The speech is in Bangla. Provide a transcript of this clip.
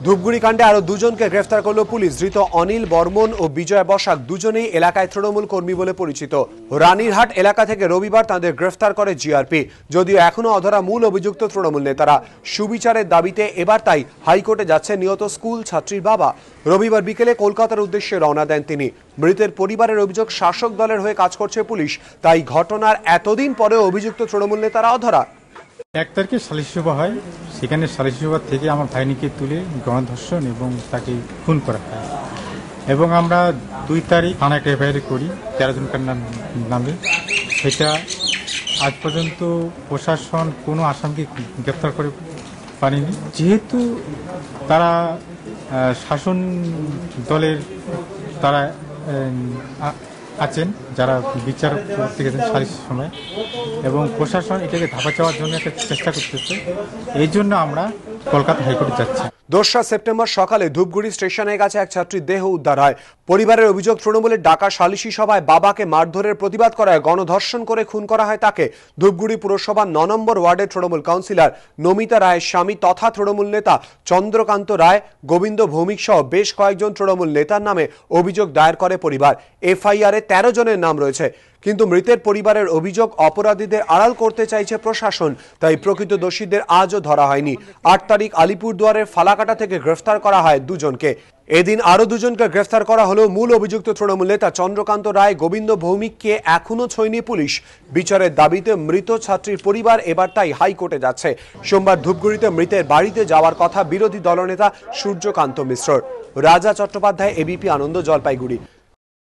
ধূপগুড়ি কাণ্ডে আরো দুজনকে গ্রেফতার করল পুলিশ। ধৃত অনিল বর্মন ও বিজয় বসাক দুজনেই এলাকায় তৃণমূল কর্মী বলে পরিচিত। রানীরহাট এলাকা থেকে রবিবার তাদের গ্রেফতার করে জিআরপি। যদিও এখনো অধরা মূল অভিযুক্ত তৃণমূল নেতারা। সুবিচারের দাবিতে এবার তাই হাইকোর্টে যাচ্ছে নিহত স্কুল ছাত্রীর বাবা। রবিবার বিকেলে কলকাতার উদ্দেশ্যে রওনা দেন তিনি। মৃতের পরিবারের অভিযোগ, শাসক দলের হয়ে কাজ করছে পুলিশ, তাই ঘটনার এতদিন পরেও অভিযুক্ত তৃণমূল নেতারা অধরা। 1 তারিখে সালিশি সভা হয়, সেখানে সালিশি সভা থেকে আমার ভাইনিকে তুলে গণধর্ষণ এবং তাকে খুন করা হয় এবং আমরা 2 তারিখ থানায় এফআইআর করি 13 জনকার নামে। সেটা আজ পর্যন্ত প্রশাসন কোনো আসামিকে গ্রেপ্তার করে পারেনি, যেহেতু তারা শাসন দলের তারা আছেন যারা বিচার করতে গেছেন সালিশির সময়, এবং প্রশাসন এটাকে ধাপা চাওয়ার জন্য একটা চেষ্টা করতেছে। এই জন্য আমরা কলকাতা হাইকোর্টে যাচ্ছি। 2 সেপ্টেম্বর সকালে ধূপগুড়ি স্টেশনের কাছে এক ছাত্রীর দেহ উদ্ধার হয়। পরিবারের অভিযোগ, তৃণমূলের ডাকা সালিশি সভায় বাবাকে মারধরের প্রতিবাদ করায় গণধর্ষণ করে খুন করা হয় তাকে। ধূপগুড়ি পুরসভার 9 নম্বর ওয়ার্ডের তৃণমূল কাউন্সিলর নমিতা রায়ের স্বামী তথা তৃণমূল নেতা চন্দ্রকান্ত রায়, গোবিন্দ ভৌমিক সহ বেশ কয়েকজন তৃণমূল নেতার নামে অভিযোগ দায়ের করে পরিবার। এফআইআরে 13 জনের নাম রয়েছে, কিন্তু মৃতের পরিবারের অভিযোগ অপরাধীদের আড়াল করতে চাইছে প্রশাসন, তাই প্রকৃত দোষীদের আজও ধরা হয়নি। 8 তারিখ আলিপুরদুয়ারের ফালাকাটা থেকে গ্রেফতার করা হয় দুজনকে। এদিন আরো দুজনকে গ্রেফতার করা হলেও মূল অভিযুক্ত তৃণমূল নেতা চন্দ্রকান্ত রায়, গোবিন্দ ভৌমিককে এখনো ছোঁয়নি পুলিশ। বিচারের দাবিতে মৃত ছাত্রীর পরিবার এবার তাই হাইকোর্টে যাচ্ছে। সোমবার ধূপগুড়িতে মৃতের বাড়িতে যাওয়ার কথা বিরোধী দলনেতা সূর্যকান্ত মিশ্রর। রাজা চট্টোপাধ্যায়, এবিপি আনন্দ, জলপাইগুড়ি।